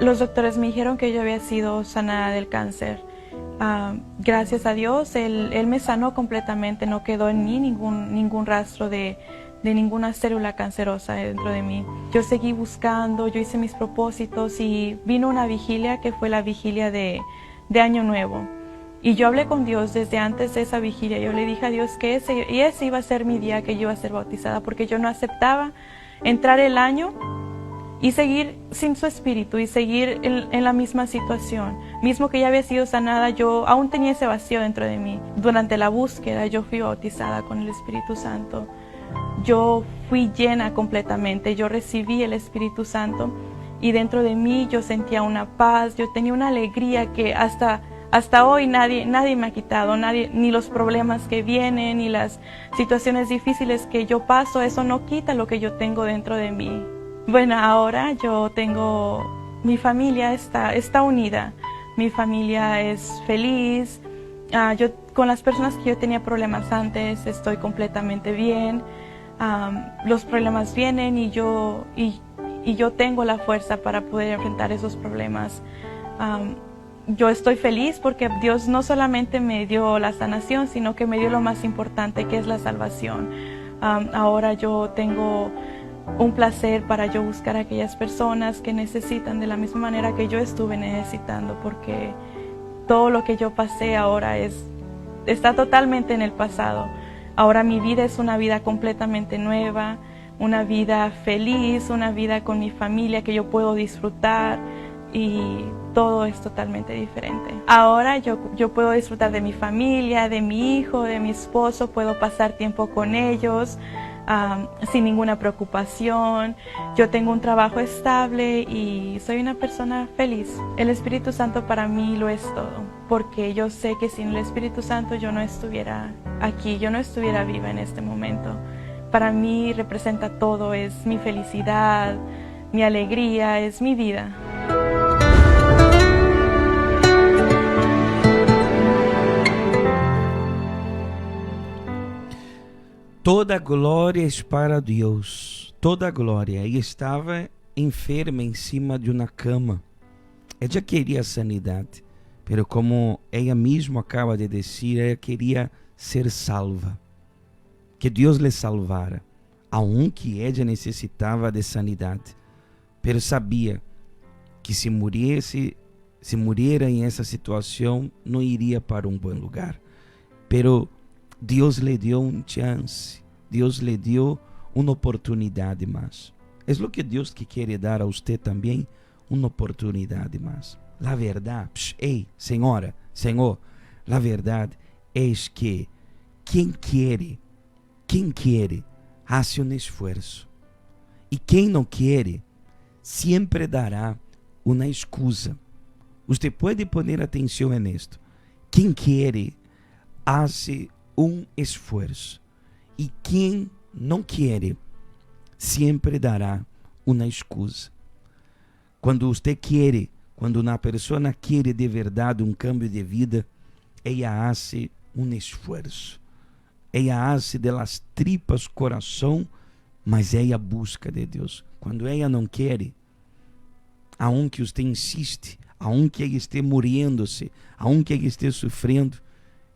los doctores me dijeron que yo había sido sanada del cáncer. Gracias a Dios, él me sanó completamente, no quedó en mí ningún rastro de ninguna célula cancerosa dentro de mí. Yo seguí buscando, yo hice mis propósitos y vino una vigilia que fue la vigilia de Año Nuevo. Y yo hablé con Dios desde antes de esa vigilia. Yo le dije a Dios que ese iba a ser mi día que yo iba a ser bautizada, porque yo no aceptaba entrar el año y seguir sin su espíritu y seguir en la misma situación. Mismo que ya había sido sanada, yo aún tenía ese vacío dentro de mí. Durante la búsqueda yo fui bautizada con el Espíritu Santo. Yo fui llena completamente, yo recibí el Espíritu Santo y dentro de mí yo sentía una paz, yo tenía una alegría que hasta hoy nadie me ha quitado, ni los problemas que vienen, ni las situaciones difíciles que yo paso, eso no quita lo que yo tengo dentro de mí. Bueno, ahora mi familia está unida, mi familia es feliz, con las personas que yo tenía problemas antes estoy completamente bien, los problemas vienen y yo tengo la fuerza para poder enfrentar esos problemas. Yo estoy feliz porque Dios no solamente me dio la sanación, sino que me dio lo más importante, que es la salvación. Ahora yo tengo un placer para yo buscar a aquellas personas que necesitan de la misma manera que yo estuve necesitando, porque todo lo que yo pasé ahora está totalmente en el pasado. Ahora mi vida es una vida completamente nueva, una vida feliz, una vida con mi familia que yo puedo disfrutar, y todo es totalmente diferente. Ahora yo puedo disfrutar de mi familia, de mi hijo, de mi esposo, puedo pasar tiempo con ellos. sin ninguna preocupación. Yo tengo un trabajo estable y soy una persona feliz. El Espíritu Santo para mí lo es todo, porque yo sé que sin el Espíritu Santo yo no estuviera aquí, yo no estuviera viva en este momento. Para mí representa todo, es mi felicidad, mi alegría, es mi vida. Toda glória é para Deus, toda glória. Ela estava enferma em cima de uma cama. Ela queria sanidade, mas como ela mesma acaba de dizer, ela queria ser salva. Que Deus lhe salvara, aunque ela necessitava de sanidade. Mas sabia que se muriera em essa situação, não iria para um bom lugar. Pero Deus lhe deu um chance, Deus lhe deu uma oportunidade mais. É o que Deus que quer dar a você também, uma oportunidade mais. A verdade, senhora, senhor, a verdade é que quem quer, hace um esforço. E quem não quer, sempre dará uma excusa. Você pode poner atenção nisto. Quem quer, hace um esforço. E quem não quer, sempre dará uma excusa. Quando você quer, quando uma pessoa quer de verdade um cambio de vida, ela hace um esforço. Ela hace de las tripas coração, mas ela busca de Deus. Quando ela não quer, aunque você insiste, aunque ela esteja morrendo-se, aunque ela esteja sofrendo,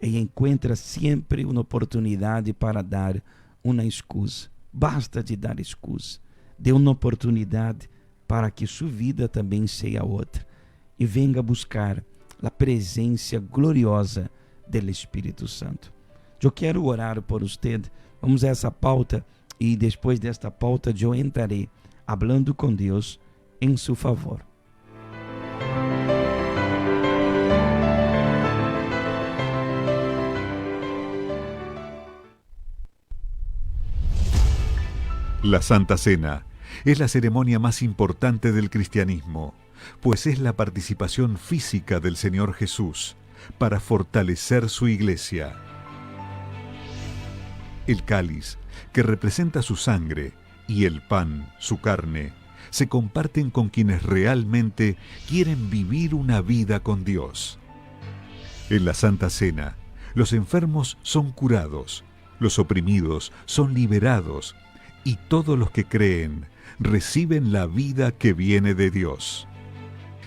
ela encontra sempre uma oportunidade para dar uma excusa. Basta de dar excusa. Dê uma oportunidade para que sua vida também seja outra. E venga buscar a presença gloriosa do Espírito Santo. Eu quero orar por você. Vamos a essa pauta e depois desta pauta eu entrarei falando com Deus em seu favor. La Santa Cena es la ceremonia más importante del cristianismo, pues es la participación física del Señor Jesús para fortalecer su iglesia. El cáliz, que representa su sangre, y el pan, su carne, se comparten con quienes realmente quieren vivir una vida con Dios. En la Santa Cena, los enfermos son curados, los oprimidos son liberados, y todos los que creen reciben la vida que viene de Dios.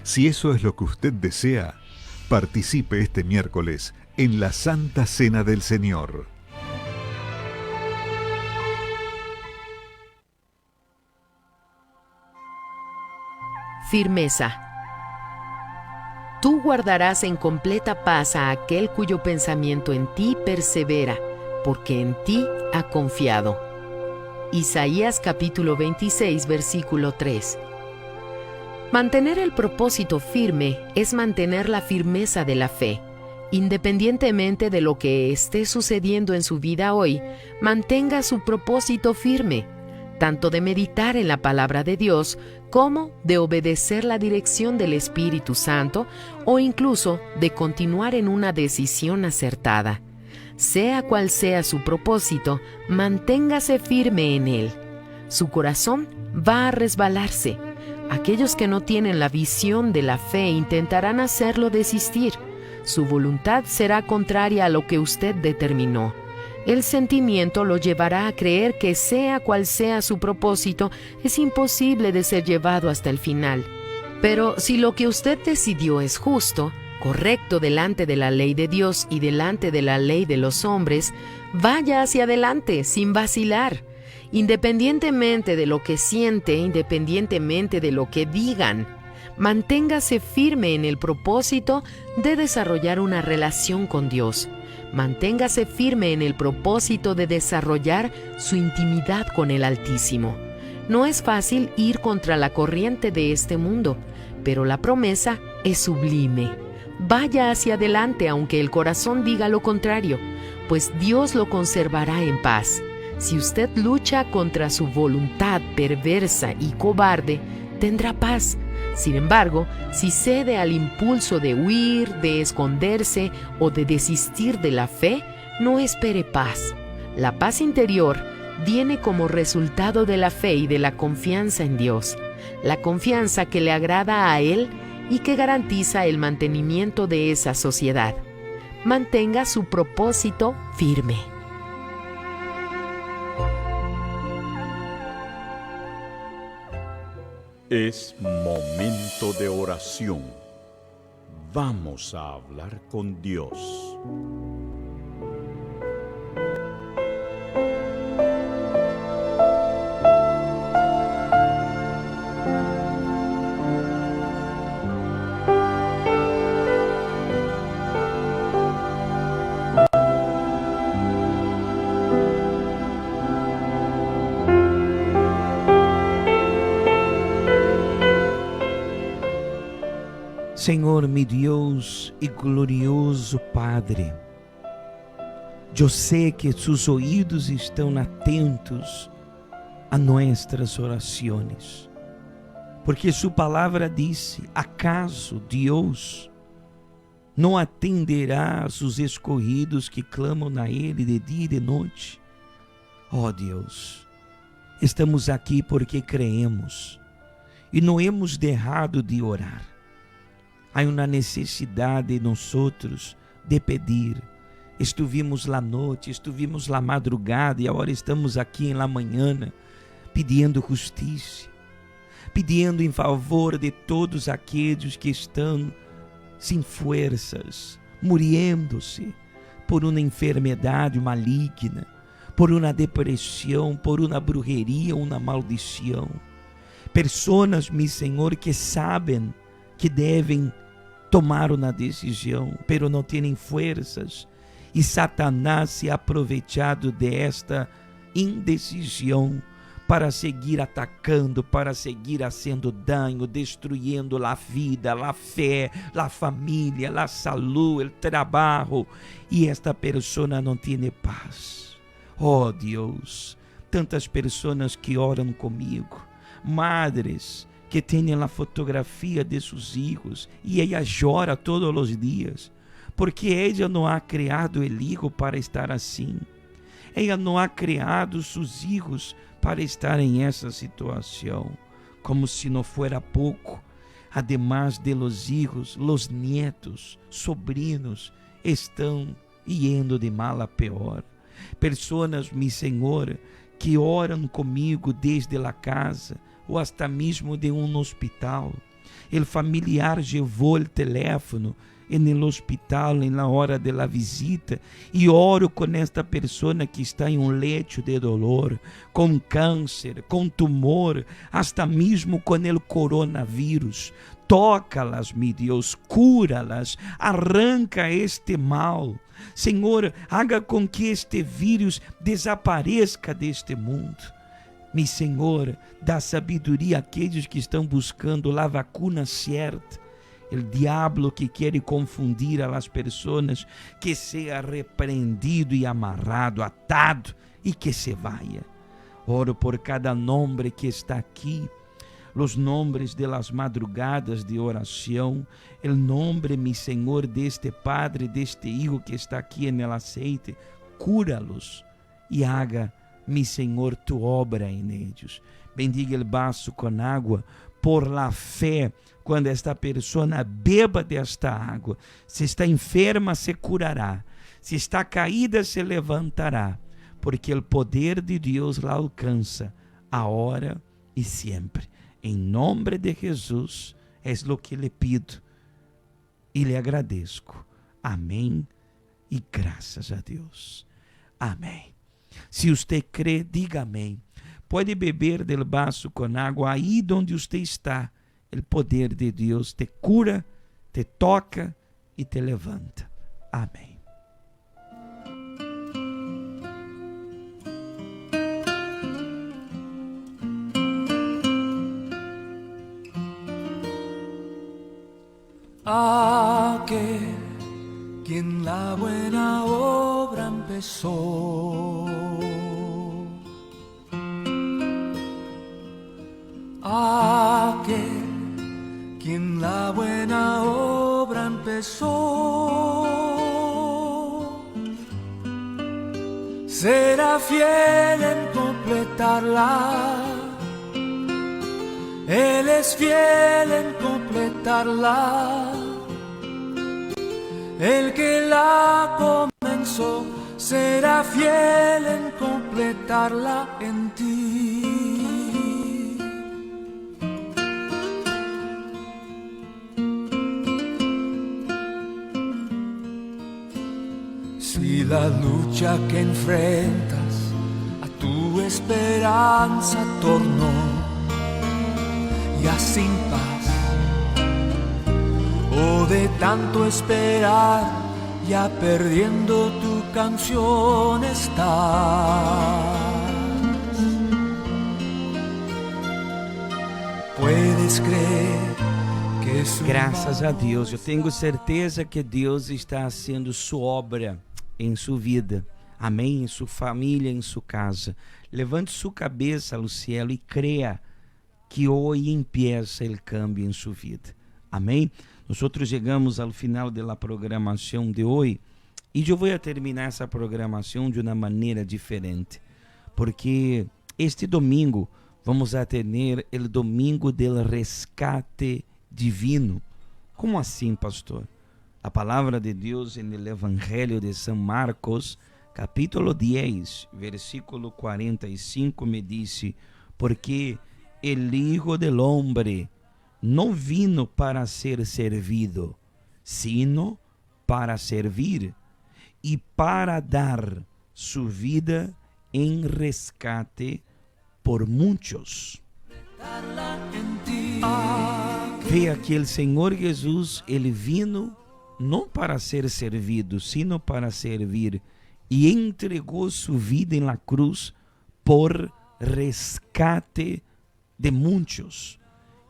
Si eso es lo que usted desea, participe este miércoles en la Santa Cena del Señor. Firmeza. Tú guardarás en completa paz a aquel cuyo pensamiento en ti persevera, porque en ti ha confiado. Isaías capítulo 26, versículo 3. Mantener el propósito firme es mantener la firmeza de la fe. Independientemente de lo que esté sucediendo en su vida hoy, mantenga su propósito firme, tanto de meditar en la palabra de Dios como de obedecer la dirección del Espíritu Santo o incluso de continuar en una decisión acertada. Sea cual sea su propósito, manténgase firme en él. Su corazón va a resbalarse. Aquellos que no tienen la visión de la fe intentarán hacerlo desistir. Su voluntad será contraria a lo que usted determinó. El sentimiento lo llevará a creer que sea cual sea su propósito, es imposible de ser llevado hasta el final. Pero si lo que usted decidió es justo, correcto delante de la ley de Dios y delante de la ley de los hombres, vaya hacia adelante sin vacilar, independientemente de lo que siente, independientemente de lo que digan. Manténgase firme en el propósito de desarrollar una relación con Dios. Manténgase firme en el propósito de desarrollar su intimidad con el Altísimo. No es fácil ir contra la corriente de este mundo, pero la promesa es sublime. Vaya hacia adelante aunque el corazón diga lo contrario, pues Dios lo conservará en paz. Si usted lucha contra su voluntad perversa y cobarde, tendrá paz. Sin embargo, si cede al impulso de huir, de esconderse o de desistir de la fe, no espere paz. La paz interior viene como resultado de la fe y de la confianza en Dios, la confianza que le agrada a Él y que garantiza el mantenimiento de esa sociedad. Mantenga su propósito firme. Es momento de oración. Vamos a hablar con Dios. Senhor, meu Deus e glorioso Padre, eu sei que seus ouvidos estão atentos a nossas orações, porque sua palavra disse: acaso Deus não atenderá a seus escolhidos que clamam a Ele de dia e de noite? Oh Deus, estamos aqui porque creemos e não hemos deixado de orar. Há uma necessidade em nós de pedir. Estivemos lá noite, estivemos lá madrugada e agora estamos aqui em la manhã pedindo justiça, pedindo em favor de todos aqueles que estão sem forças, muriendo-se por uma enfermidade maligna, por uma depressão, por uma brujeria, uma maldição. Pessoas, meu Senhor, que sabem que devem tomar uma decisão, pero não têm forças, e Satanás se ha aproveitado desta indecisão para seguir atacando, para seguir fazendo dano, destruindo a vida, a fé, a família, a saúde, o trabalho, e esta pessoa não tem paz. Oh Deus, tantas pessoas que oram comigo, madres que têm a fotografia de seus filhos e ela chora todos os dias, porque ela não ha criado o filho para estar assim. Ela não ha criado seus filhos para estar em essa situação. Como se não fuera pouco, además de los hijos, los nietos, sobrinos estão indo de mal a pior. Pessoas, meu Senhor, que oram comigo desde a casa ou hasta mesmo de um hospital. O familiar levou o teléfono no hospital na hora da visita e oro com esta pessoa que está em um leito de dolor, com câncer, com tumor, hasta mesmo com o coronavírus. Toca-las, meu Deus, cura-las, arranca este mal. Senhor, haga com que este vírus desapareça deste mundo. Meu Senhor, dá sabedoria àqueles que estão buscando a vacuna certa. O diabo que quer confundir a las pessoas, que seja repreendido e amarrado, atado e que se vaya. Oro por cada nome que está aqui, os nomes de las madrugadas de oração, o nome, meu Senhor, deste Padre, deste Hijo que está aqui no aceite, cúralos e haga, meu Senhor, tu obra em eles. Bendiga o vaso com água por la fé. Quando esta pessoa beba desta água, se está enferma, se curará. Se está caída, se levantará. Porque o poder de Deus la alcança, agora e sempre. Em nome de Jesus, é o que lhe pido e lhe agradeço. Amém e graças a Deus. Amém. Se você crê, diga amém. Pode beber del vaso com água aí onde você está. O poder de Deus te cura, te toca e te levanta. Amém. Aquel quien la buena obra empezó, aquel quien la buena obra empezó, será fiel en completarla. Él es fiel en completarla. El que la comenzó será fiel en completarla en ti. Si la lucha que enfrentas a tu esperanza tornó ya sin paz, o de tanto esperar ya perdiendo tu canción estás, puedes creer que Graças a Deus, eu tenho certeza que Deus está fazendo sua obra em sua vida, amém, em sua família, em sua casa. Levante sua cabeça ao céu e creia que hoje empieza o cambio em sua vida, amém. Nós chegamos ao final da programação de hoje e eu vou terminar essa programação de uma maneira diferente, porque este domingo vamos a ter o domingo do rescate divino. Como assim, pastor? A palavra de Deus no Evangelho de São Marcos, capítulo 10, versículo 45, me diz: porque el Hijo del Hombre no vino para ser servido, sino para servir y para dar su vida en rescate por muchos. Vea que el Señor Jesús, Él vino no para ser servido, sino para servir, y entregó su vida en la cruz por rescate de muitos.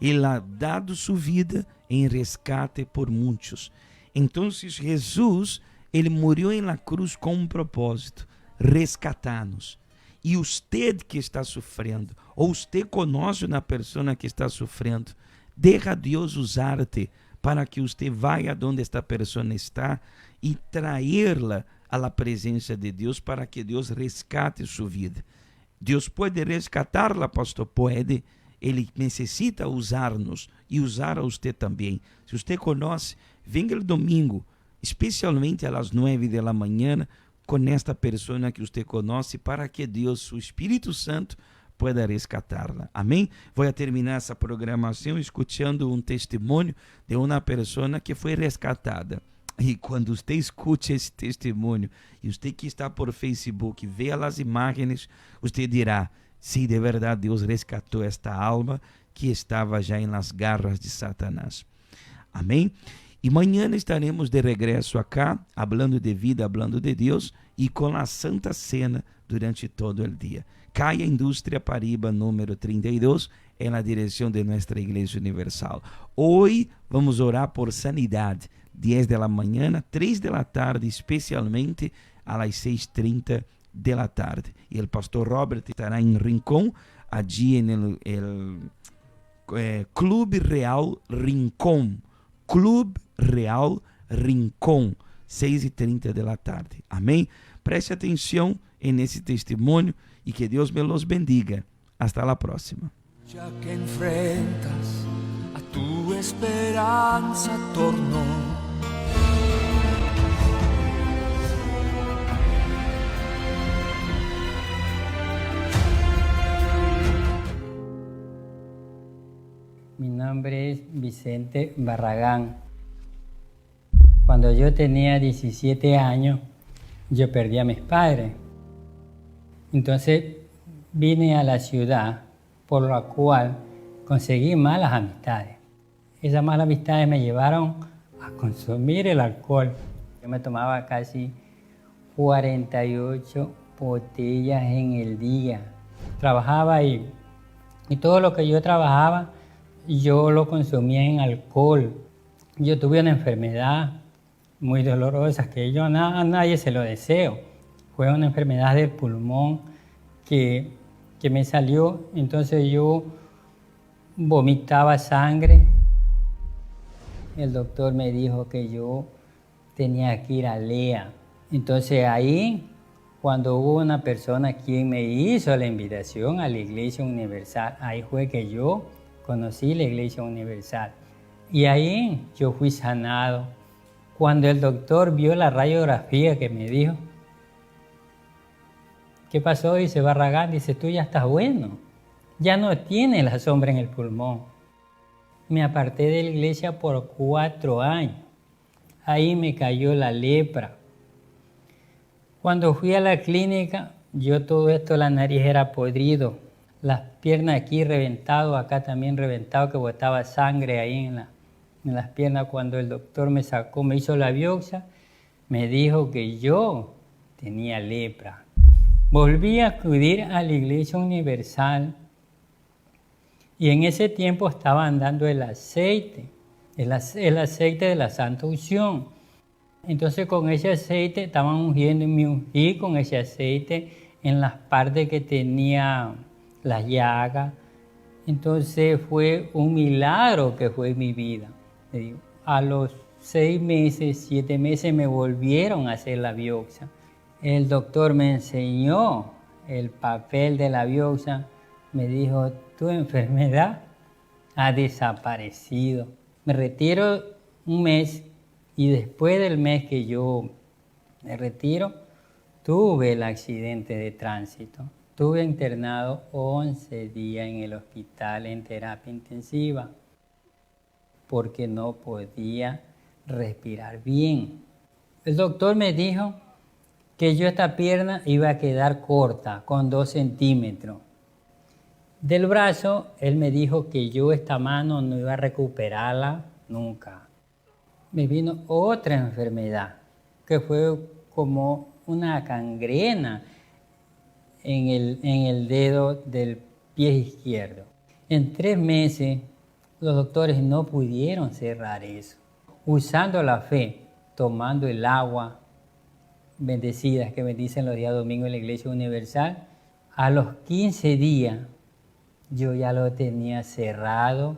Ele ha dado sua vida em rescate por muitos. Então, Jesus, ele morreu em la cruz com um propósito: rescatar-nos. E usted que está sofrendo, ou usted conhece uma pessoa que está sofrendo, deixa Deus usar-te para que usted vaya onde esta pessoa está e traê-la à la presença de Deus para que Deus rescate sua vida. Deus pode rescatar-la, pastor? Pode. Ele necessita usar-nos e usar a você também. Se você conhece, venha o domingo, especialmente às 9 da manhã, com esta pessoa que você conhece, para que Deus, o Espírito Santo, pueda rescatar-la. Amém? Vou terminar essa programação escutando um testemunho de uma pessoa que foi rescatada. E quando você escute esse testemunho, e você que está por Facebook, vê as imagens, você dirá: sim, de verdade, Deus rescatou esta alma que estava já em las garras de Satanás. Amém? E amanhã estaremos de regresso acá, falando de vida, falando de Deus, e com a Santa Cena durante todo o dia. Caia Indústria Pariba, número 32, é na direção de nossa Igreja Universal. Hoje vamos orar por sanidade, 10 da manhã, 3 da tarde, especialmente às 6:30 da tarde. E o pastor Robert estará em Rincón, allí en el Clube Real Rincón. Clube Real Rincón, 6:30 da tarde. Amém? Preste atenção nesse testemunho e que Deus me los bendiga. Hasta la próxima. Ya que enfrentas a tu esperanza tornó. Mi nombre es Vicente Barragán. Cuando yo tenía 17 años, yo perdí a mis padres. Entonces vine a la ciudad, por la cual conseguí malas amistades. Esas malas amistades me llevaron a consumir el alcohol. Yo me tomaba casi 48 botellas en el día. Trabajaba y todo lo que yo trabajaba, yo lo consumía en alcohol. Yo tuve una enfermedad muy dolorosa que yo a nadie se lo deseo. Fue una enfermedad del pulmón que me salió. Entonces yo vomitaba sangre. El doctor me dijo que yo tenía que ir a Lea. Entonces ahí, cuando hubo una persona quien me hizo la invitación a la Iglesia Universal, ahí fue que yo conocí la Iglesia Universal. Y ahí yo fui sanado. Cuando el doctor vio la radiografía que me dijo, ¿qué pasó? Dice Barragán, dice, tú ya estás bueno, ya no tienes la sombra en el pulmón. Me aparté de la iglesia por 4 años. Ahí me cayó la lepra. Cuando fui a la clínica, yo todo esto, la nariz era podrido, las piernas aquí reventado, acá también reventado, que botaba sangre ahí en las piernas. Cuando el doctor me sacó, me hizo la biopsia, me dijo que yo tenía lepra. Volví a acudir a la Iglesia Universal y en ese tiempo estaban dando el aceite de la Santa Unción. Entonces con ese aceite estaban ungiendo y me ungí con ese aceite en las partes que tenía las llagas. Entonces fue un milagro que fue en mi vida. A los 6 meses, 7 meses me volvieron a hacer la biopsia. El doctor me enseñó el papel de la biopsia. Me dijo, tu enfermedad ha desaparecido. Me retiro un mes y después del mes que yo me retiro, tuve el accidente de tránsito. Estuve internado 11 días en el hospital en terapia intensiva porque no podía respirar bien. El doctor me dijo que yo esta pierna iba a quedar corta, con 2 centímetros. Del brazo, él me dijo que yo esta mano no iba a recuperarla nunca. Me vino otra enfermedad, que fue como una gangrena en el dedo del pie izquierdo. En 3 meses, los doctores no pudieron cerrar eso. Usando la fe, tomando el agua bendecidas que bendicen los días domingos en la Iglesia Universal, a los 15 días yo ya lo tenía cerrado,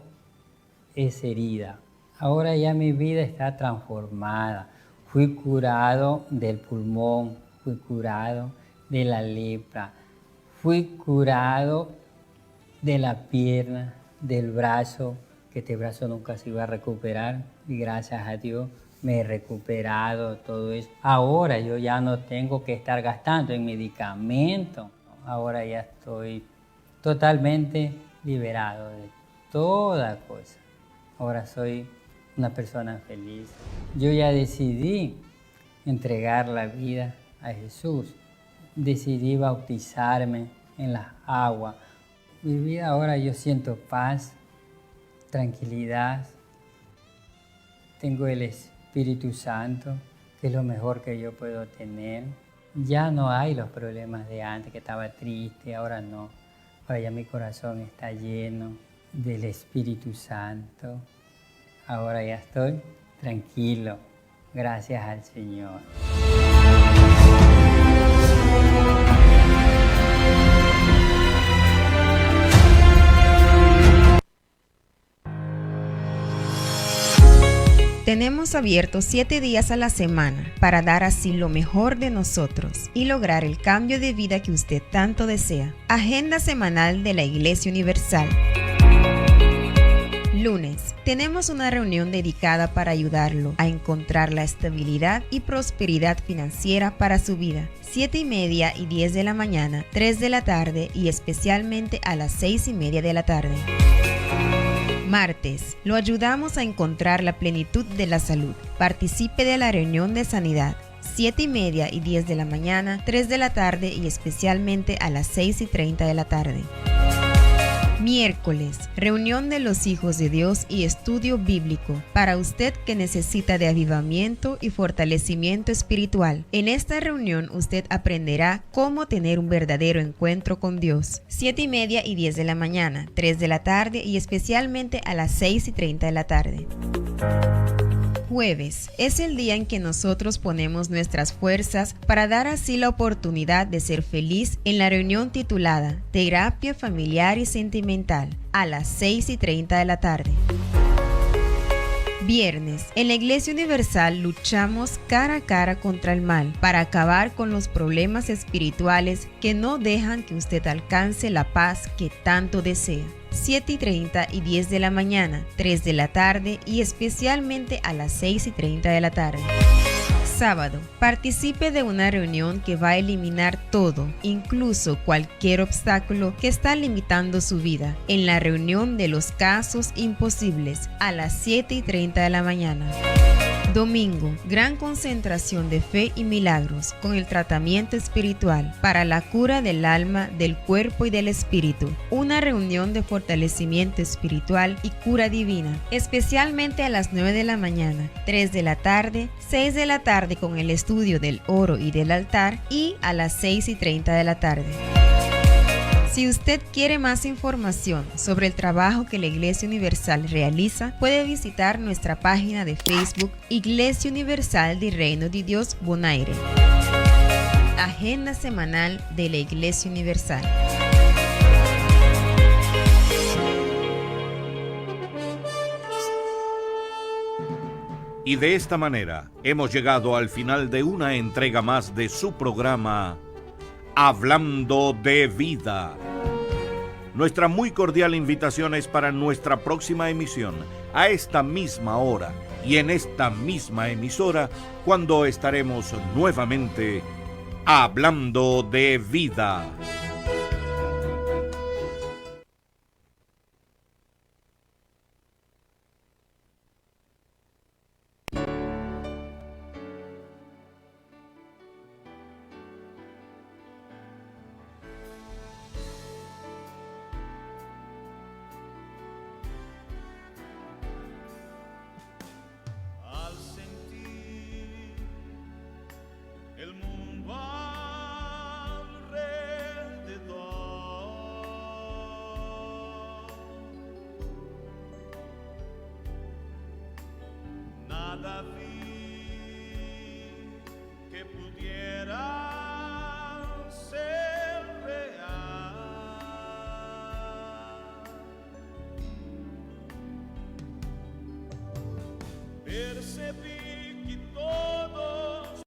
esa herida. Ahora ya mi vida está transformada. Fui curado del pulmón, fui curado de la lepra, fui curado de la pierna, del brazo, que este brazo nunca se iba a recuperar y gracias a Dios me he recuperado todo eso. Ahora yo ya no tengo que estar gastando en medicamentos. Ahora ya estoy totalmente liberado de toda cosa. Ahora soy una persona feliz. Yo ya decidí entregar la vida a Jesús. Decidí bautizarme en las aguas. Mi vida ahora yo siento paz, tranquilidad. Tengo el Espíritu Santo, que es lo mejor que yo puedo tener. Ya no hay los problemas de antes, que estaba triste, ahora no. Ahora ya mi corazón está lleno del Espíritu Santo. Ahora ya estoy tranquilo, gracias al Señor. Tenemos abiertos 7 días a la semana para dar así lo mejor de nosotros y lograr el cambio de vida que usted tanto desea. Agenda semanal de la Iglesia Universal. Lunes, tenemos una reunión dedicada para ayudarlo a encontrar la estabilidad y prosperidad financiera para su vida. 7:30 y 10 de la mañana, 3 de la tarde y especialmente a las 6:30 de la tarde. Martes, lo ayudamos a encontrar la plenitud de la salud. Participe de la reunión de sanidad. 7:30 y 10 de la mañana, 3 de la tarde y especialmente a las 6:30 de la tarde. Miércoles, reunión de los hijos de Dios y estudio bíblico para usted que necesita de avivamiento y fortalecimiento espiritual. En esta reunión usted aprenderá cómo tener un verdadero encuentro con Dios. 7:30 y 10 de la mañana, 3 de la tarde y especialmente a las 6:30 de la tarde. Jueves es el día en que nosotros ponemos nuestras fuerzas para dar así la oportunidad de ser feliz en la reunión titulada Terapia Familiar y Sentimental a las 6:30 de la tarde. Viernes, en la Iglesia Universal luchamos cara a cara contra el mal para acabar con los problemas espirituales que no dejan que usted alcance la paz que tanto desea. 7:30 y 10 de la mañana, 3 de la tarde y especialmente a las 6:30 de la tarde. Sábado, participe de una reunión que va a eliminar todo, incluso cualquier obstáculo que está limitando su vida, en la reunión de los casos imposibles a las 7:30 de la mañana. Domingo, gran concentración de fe y milagros con el tratamiento espiritual para la cura del alma, del cuerpo y del espíritu. Una reunión de fortalecimiento espiritual y cura divina, especialmente a las 9 de la mañana, 3 de la tarde, 6 de la tarde con el estudio del oro y del altar y a las 6:30 de la tarde. Si usted quiere más información sobre el trabajo que la Iglesia Universal realiza, puede visitar nuestra página de Facebook Iglesia Universal del Reino de Dios Bonaire. Agenda semanal de la Iglesia Universal. Y de esta manera hemos llegado al final de una entrega más de su programa Hablando de Vida. Nuestra muy cordial invitación es para nuestra próxima emisión, a esta misma hora y en esta misma emisora, cuando estaremos nuevamente Hablando de Vida. El mundo alrededor, nada vi que pudiera ser real. Percebí